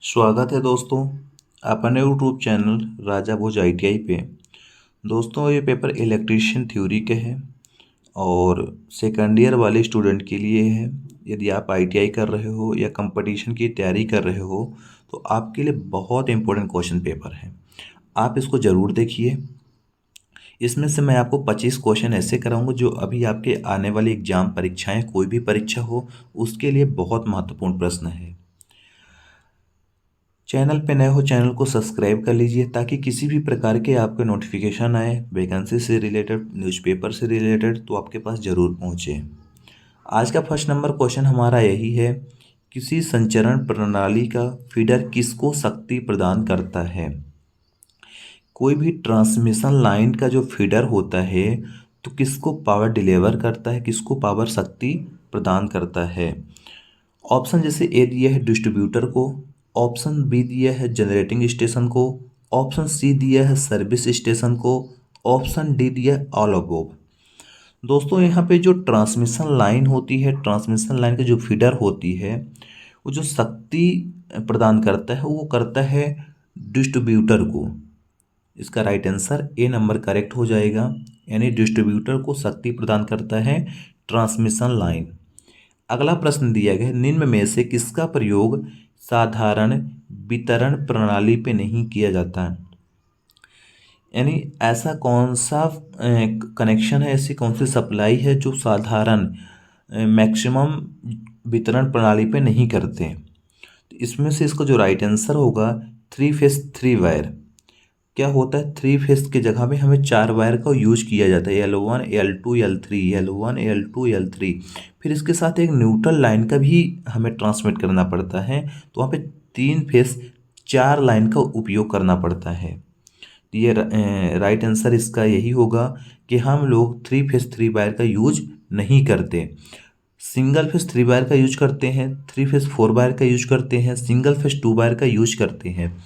स्वागत है दोस्तों अपने यूट्यूब चैनल राजा भोज ITI पे। दोस्तों ये पेपर इलेक्ट्रीशियन थ्योरी के है और सेकंड ईयर वाले स्टूडेंट के लिए है। यदि आप ITI कर रहे हो या कंपटीशन की तैयारी कर रहे हो तो आपके लिए बहुत इंपॉर्टेंट क्वेश्चन पेपर है। आप इसको ज़रूर देखिए। इसमें से मैं आपको 25 क्वेश्चन ऐसे कराऊंगा जो अभी आपके आने वाली एग्जाम परीक्षाएं कोई भी परीक्षा हो उसके लिए बहुत महत्वपूर्ण प्रश्न है। चैनल पे नए हो चैनल को सब्सक्राइब कर लीजिए ताकि किसी भी प्रकार के आपके नोटिफिकेशन आए वैकेंसी से रिलेटेड न्यूज़पेपर से रिलेटेड तो आपके पास ज़रूर पहुँचे। आज का फर्स्ट नंबर क्वेश्चन हमारा यही है, किसी संचरण प्रणाली का फीडर किसको शक्ति प्रदान करता है। कोई भी ट्रांसमिशन लाइन का जो फीडर होता है तो किसको पावर डिलीवर करता है, किसको पावर शक्ति प्रदान करता है। ऑप्शन जैसे ए दिया है डिस्ट्रीब्यूटर को, ऑप्शन बी दिया है जनरेटिंग स्टेशन को, ऑप्शन सी दिया है सर्विस स्टेशन को, ऑप्शन डी दिया है ऑल अबोव। दोस्तों यहाँ पे जो ट्रांसमिशन लाइन होती है, ट्रांसमिशन लाइन की जो फीडर होती है वो जो शक्ति प्रदान करता है वो करता है डिस्ट्रीब्यूटर को। इसका right answer A number correct हो जाएगा, यानी डिस्ट्रीब्यूटर को शक्ति प्रदान करता है ट्रांसमिशन लाइन। अगला प्रश्न दिया गया है, निम्न में से किसका प्रयोग साधारण वितरण प्रणाली पे नहीं किया जाता है। यानी ऐसा कौन सा कनेक्शन है, ऐसी कौन सी सप्लाई है जो साधारण मैक्सिमम वितरण प्रणाली पे नहीं करते। तो इसमें से इसका जो राइट आंसर होगा 3 फेस 3 वायर। क्या होता है, 3 फेस की जगह में हमें 4 वायर का यूज किया जाता है, L1 L2 L3, L1 L2 L3। फिर इसके साथ एक न्यूट्रल लाइन का भी हमें ट्रांसमिट करना पड़ता है, तो वहाँ पे 3 फेस 4 लाइन का उपयोग करना पड़ता है। ये राइट आंसर इसका यही होगा कि हम लोग 3 फेस 3 वायर का यूज नहीं करते। सिंगल फेस 3 वायर का यूज करते हैं, 3 फेस 4 वायर का यूज करते हैं, सिंगल फेस 2 वायर का यूज करते हैं,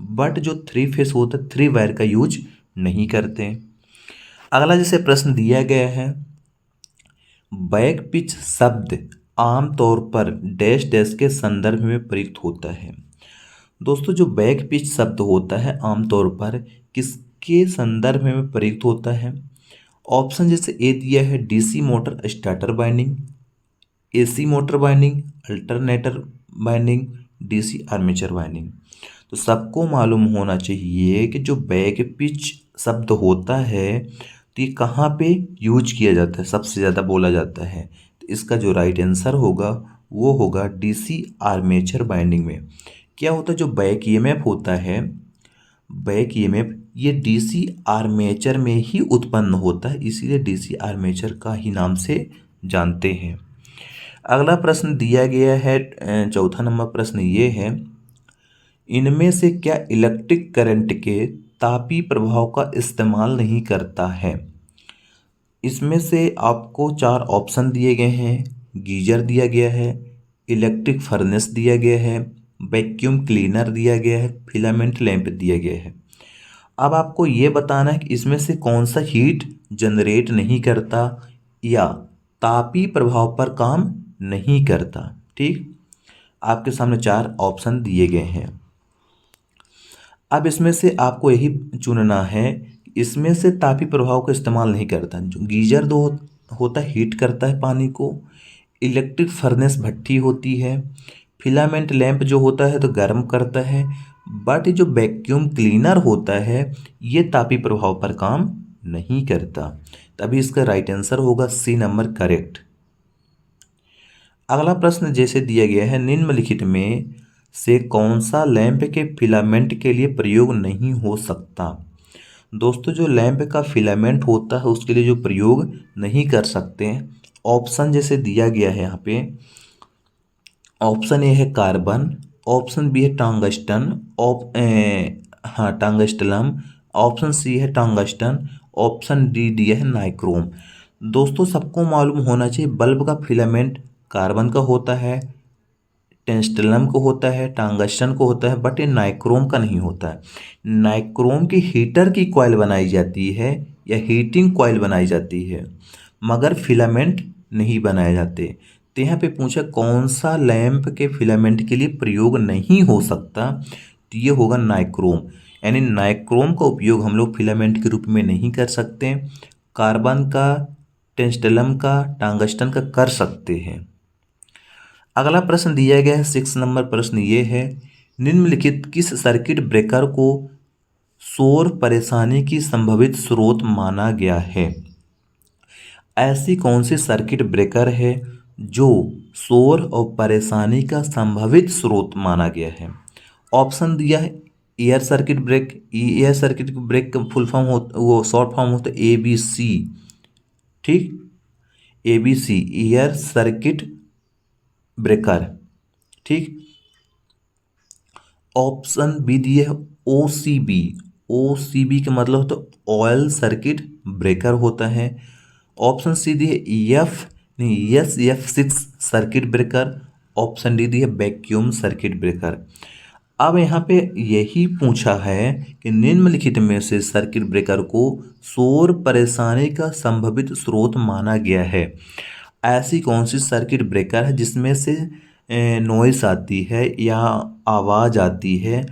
बट जो 3 फेस होता है 3 वायर का यूज नहीं करते। अगला जैसे प्रश्न दिया गया है, बैक पिच शब्द आमतौर पर डैश डैश के संदर्भ में प्रयुक्त होता है। दोस्तों जो बैक पिच शब्द होता है आमतौर पर किसके संदर्भ में प्रयुक्त होता है। ऑप्शन जैसे ए दिया है DC motor starter binding, AC motor binding, alternator binding, DC armature binding. तो सबको मालूम होना चाहिए कि जो बैक पिच शब्द होता है तो ये कहाँ पे यूज किया जाता है, सबसे ज़्यादा बोला जाता है। तो इसका जो राइट आंसर होगा वो होगा DC आर्मेचर बाइंडिंग में। क्या होता है, जो बैक EMF होता है, बैक EMF ये DC आर्मेचर में ही उत्पन्न होता है, इसीलिए DC आर्मेचर का ही नाम से जानते हैं। अगला प्रश्न दिया गया है, चौथा नंबर प्रश्न ये है, इनमें से क्या इलेक्ट्रिक करंट के तापी प्रभाव का इस्तेमाल नहीं करता है। इसमें से आपको 4 ऑप्शन दिए गए हैं, गीजर दिया गया है, इलेक्ट्रिक फर्नेस दिया गया है, वैक्यूम क्लीनर दिया गया है, फिलामेंट लैंप दिया गया है। अब आपको ये बताना है कि इसमें से कौन सा हीट जनरेट नहीं करता या तापी प्रभाव पर काम नहीं करता। ठीक, आपके सामने 4 ऑप्शन दिए गए हैं। अब इसमें से आपको यही चुनना है, इसमें से तापी प्रभाव का इस्तेमाल नहीं करता। जो गीजर दो होता है हीट करता है पानी को, इलेक्ट्रिक फर्नेस भट्ठी होती है, फिलामेंट लैंप जो होता है तो गर्म करता है, बट जो वैक्यूम क्लीनर होता है ये तापी प्रभाव पर काम नहीं करता। तभी इसका राइट आंसर होगा सी नंबर करेक्ट। अगला प्रश्न जैसे दिया गया है, निम्नलिखित में से कौन सा लैंप के फिलामेंट के लिए प्रयोग नहीं हो सकता। दोस्तों जो लैंप का फिलामेंट होता है उसके लिए जो प्रयोग नहीं कर सकते हैं, ऑप्शन जैसे दिया गया है यहाँ पे, ऑप्शन ए है कार्बन, ऑप्शन बी है टंगस्टन, टंगस्टलम, ऑप्शन सी है टंगस्टन, ऑप्शन डी दिया है नाइक्रोम। दोस्तों सबको मालूम होना चाहिए बल्ब का फिलामेंट कार्बन का होता है, टेंस्टलम को होता है, टंगस्टन को होता है, बट ये नाइक्रोम का नहीं होता है। नाइक्रोम की हीटर की कॉइल बनाई जाती है या हीटिंग कॉइल बनाई जाती है, मगर फिलामेंट नहीं बनाए जाते। तो यहाँ पे पूछा कौन सा लैंप के फिलामेंट के लिए प्रयोग नहीं हो सकता, तो ये होगा नाइक्रोम। यानी नाइक्रोम का उपयोग हम लोग फिलामेंट के रूप में नहीं कर सकते। कार्बन का, टेंस्टलम का, टंगस्टन का कर सकते हैं। अगला प्रश्न दिया गया है 6 नंबर प्रश्न ये है, निम्नलिखित किस सर्किट ब्रेकर को शोर परेशानी की संभावित स्रोत माना गया है। ऐसी कौन सी सर्किट ब्रेकर है जो शोर और परेशानी का संभावित स्रोत माना गया है। ऑप्शन दिया है air circuit break. Air circuit break का फुल फॉर्म हो, वो शॉर्ट फॉर्म होता है ABC। ठीक, ABC एयर सर्किट ब्रेकर। ठीक, ऑप्शन बी दिए है OCB। OCB का मतलब होता है ऑयल सर्किट ब्रेकर होता है। ऑप्शन सी दी है SF6 circuit breaker. Option D दी है वैक्यूम सर्किट ब्रेकर। अब यहाँ पे यही पूछा है कि निम्नलिखित में से सर्किट ब्रेकर को शोर परेशानी का संभावित स्रोत माना गया है। ऐसी कौन सी सर्किट ब्रेकर है जिसमें से नॉइस आती है या आवाज़ आती है।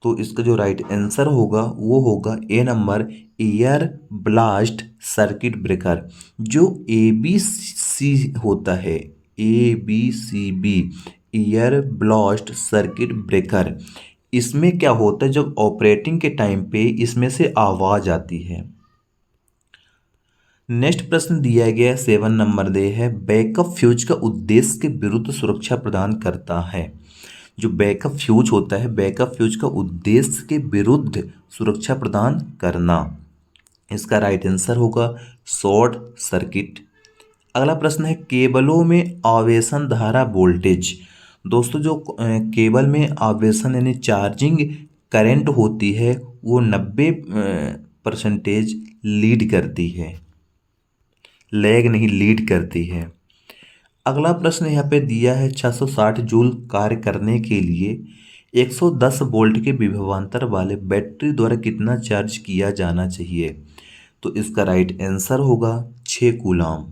तो इसका जो राइट आंसर होगा वो होगा A number air blast circuit breaker, जो ABC होता है। ABCB air blast circuit breaker. इसमें क्या होता है, जब ऑपरेटिंग के टाइम पे इसमें से आवाज़ आती है। नेक्स्ट प्रश्न दिया गया 7 नंबर दे है, बैकअप फ्यूज का उद्देश्य के विरुद्ध सुरक्षा प्रदान करता है। जो बैकअप फ्यूज होता है, बैकअप फ्यूज का उद्देश्य के विरुद्ध सुरक्षा प्रदान करना। इसका राइट आंसर होगा शॉर्ट सर्किट। अगला प्रश्न है, केबलों में आवेशन धारा वोल्टेज। दोस्तों जो केबल में आवेशन यानी चार्जिंग करंट होती है वो 90% लीड करती है, लैग नहीं लीड करती है। अगला प्रश्न यहाँ पे दिया है 660 जूल कार्य करने के लिए 110 वोल्ट के विभवांतर वाले बैटरी द्वारा कितना चार्ज किया जाना चाहिए। तो इसका राइट आंसर होगा 6 कूलम।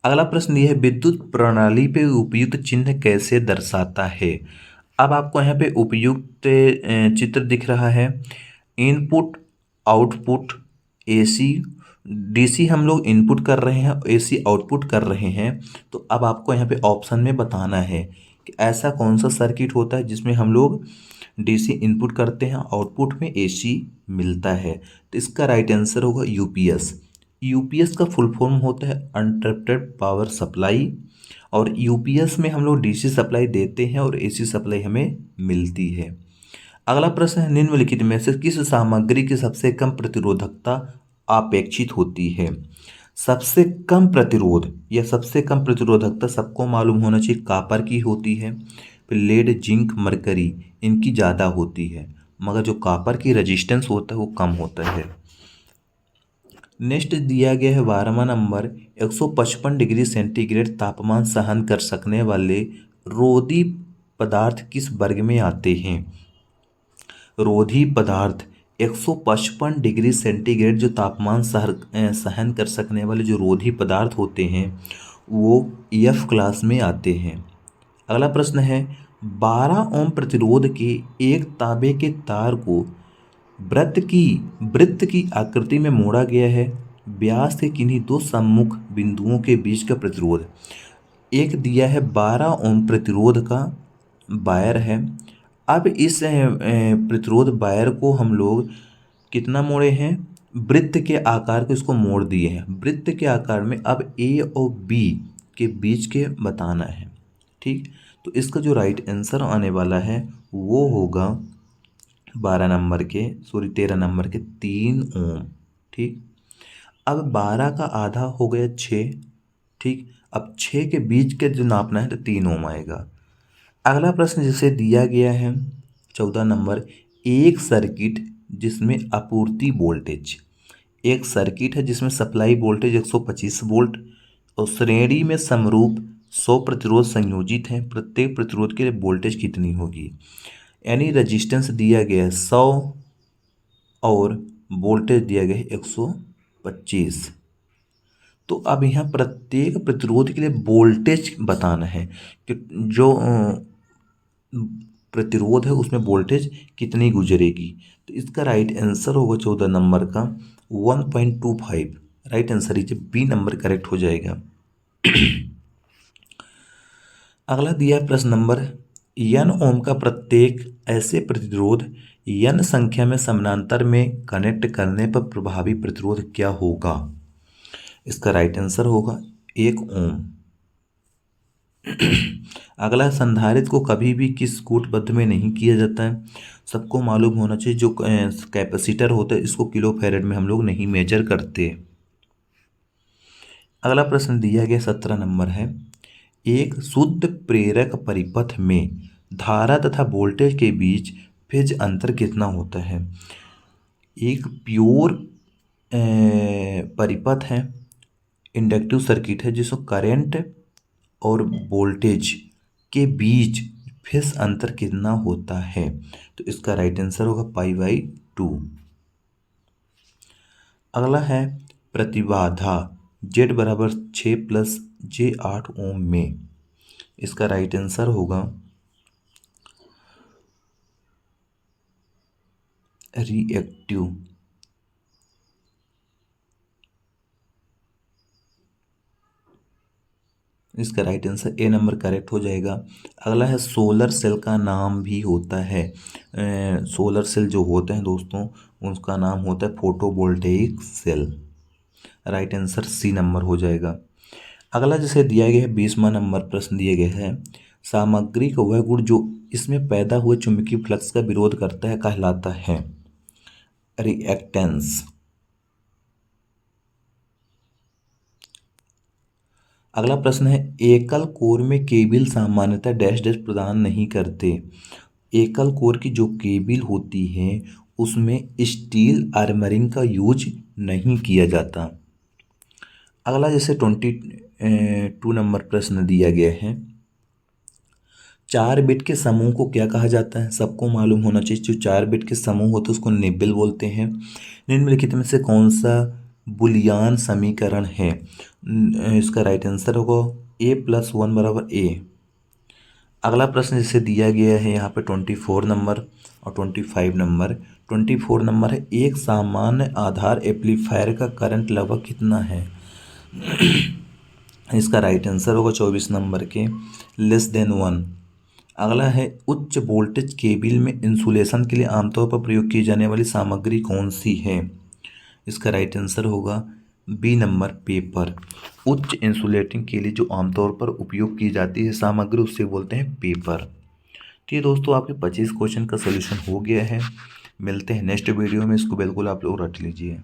अगला प्रश्न यह है, विद्युत प्रणाली पे उपयुक्त चिन्ह कैसे दर्शाता है। अब आपको यहाँ पे उपयुक्त चित्र दिख रहा है। इनपुट, आउटपुट, AC, DC हम लोग इनपुट कर रहे हैं, AC आउटपुट कर रहे हैं। तो अब आपको यहाँ पे ऑप्शन में बताना है कि ऐसा कौन सा सर्किट होता है जिसमें हम लोग DC इनपुट करते हैं, आउटपुट में AC मिलता है। तो इसका राइट आंसर होगा UPS। UPS का फुल फॉर्म होता है अनइंटरप्टेड पावर सप्लाई, और UPS में हम लोग DC सप्लाई देते हैं और AC सप्लाई हमें मिलती है। अगला प्रश्न है, निम्नलिखित में से किस सामग्री की सबसे कम प्रतिरोधकता अपेक्षित होती है। सबसे कम प्रतिरोध या सबसे कम प्रतिरोधकता सबको मालूम होना चाहिए कॉपर की होती है। फिर लेड, जिंक, मरकरी इनकी ज़्यादा होती है, मगर जो कॉपर की रेजिस्टेंस होता है वो कम होता है। नेक्स्ट दिया गया है 12वां नंबर, 155 डिग्री सेंटीग्रेड तापमान सहन कर सकने वाले रोधी पदार्थ किस वर्ग में आते हैं। रोधी पदार्थ 155 डिग्री सेंटीग्रेड जो तापमान सहन कर सकने वाले जो रोधी पदार्थ होते हैं वो F क्लास में आते हैं। अगला प्रश्न है, 12 ओम प्रतिरोध के एक तांबे के तार को वृत्त की आकृति में मोड़ा गया है। व्यास के किन्हीं दो सम्मुख बिंदुओं के बीच का प्रतिरोध। एक दिया है 12 ओम प्रतिरोध का वायर है। अब इस प्रतिरोध वायर को हम लोग कितना मोड़े हैं, वृत्त के आकार को इसको मोड़ दिए हैं। वृत्त के आकार में अब A और B के बीच के बताना है। ठीक, तो इसका जो राइट आंसर आने वाला है वो होगा 13 नंबर के 3 ओम। ठीक, अब 12 का आधा हो गया 6। ठीक, अब 6 के बीच के जो नापना है तो 3 ओम आएगा। अगला प्रश्न जिसे दिया गया है 14 नंबर, एक सर्किट जिसमें आपूर्ति वोल्टेज, एक सर्किट है जिसमें सप्लाई वोल्टेज 125 वोल्ट और श्रेणी में समरूप 100 प्रतिरोध संयोजित हैं। प्रत्येक प्रतिरोध के लिए वोल्टेज कितनी होगी। यानी रजिस्टेंस दिया गया है 100 और वोल्टेज दिया गया है 125। तो अब यहाँ प्रत्येक प्रतिरोध के लिए वोल्टेज बताना है कि जो प्रतिरोध है उसमें वोल्टेज कितनी गुजरेगी। तो इसका राइट आंसर होगा 14 नंबर का 1.25। राइट आंसर इसे बी नंबर करेक्ट हो जाएगा। अगला दिया है प्रश्न नंबर n ओम का प्रत्येक ऐसे प्रतिरोध n संख्या में समानांतर में कनेक्ट करने पर प्रभावी प्रतिरोध क्या होगा। इसका राइट आंसर होगा 1 ओम। अगला संधारित्र को कभी भी किस कूटबद्ध में नहीं किया जाता है। सबको मालूम होना चाहिए जो कैपेसिटर होता है इसको किलो फैरेड में हम लोग नहीं मेजर करते। अगला प्रश्न दिया गया 17 नंबर है। एक शुद्ध प्रेरक परिपथ में धारा तथा वोल्टेज के बीच फेज अंतर कितना होता है। एक प्योर परिपथ है, इंडक्टिव सर्किट है जिसमें करंट और वोल्टेज के बीच फेज अंतर कितना होता है। तो इसका राइट आंसर होगा π/2। अगला है प्रतिबाधा Z बराबर 6 + j8 ओम में। इसका राइट आंसर होगा रिएक्टिव। इसका right answer A number correct हो जाएगा। अगला है सोलर सेल का नाम भी होता है। सोलर सेल जो होते हैं दोस्तों उसका नाम होता है photovoltaic cell. Right answer C number हो जाएगा। अगला जैसे दिया गया है 20वां नंबर प्रश्न दिया गया है। सामग्री का वह गुण जो इसमें पैदा हुए चुंबकीय फ्लक्स का विरोध करता है कहलाता है रिएक्टेंस। अगला प्रश्न है एकल कोर में केबिल सामान्यतः डैश डैश प्रदान नहीं करते। एकल कोर की जो केबिल होती है उसमें स्टील आर्मरिंग का यूज नहीं किया जाता। अगला जैसे 22 नंबर प्रश्न दिया गया है। 4 बिट के समूह को क्या कहा जाता है। सबको मालूम होना चाहिए जो 4 बिट के समूह होते हैं उसको निबल बोलते हैं। निम्नलिखित में से कौन सा बुलियन समीकरण है। इसका राइट आंसर होगा a+1 = a। अगला प्रश्न जिसे दिया गया है यहाँ पे 24 नंबर और 25 नंबर। 24 नंबर है एक सामान्य आधार एम्पलीफायर का करंट लगभग कितना है। इसका राइट आंसर होगा 24 नंबर के <1। अगला है उच्च वोल्टेज केबिल में इंसुलेशन के लिए आमतौर पर प्रयोग की जाने वाली सामग्री कौन सी है। इसका राइट आंसर होगा बी नंबर पेपर। उच्च इंसुलेटिंग के लिए जो आमतौर पर उपयोग की जाती है सामग्री उससे बोलते हैं पेपर। तो ये दोस्तों आपके 25 क्वेश्चन का सोल्यूशन हो गया है। मिलते हैं नेक्स्ट वीडियो में। इसको बिल्कुल आप लोग रट लीजिए।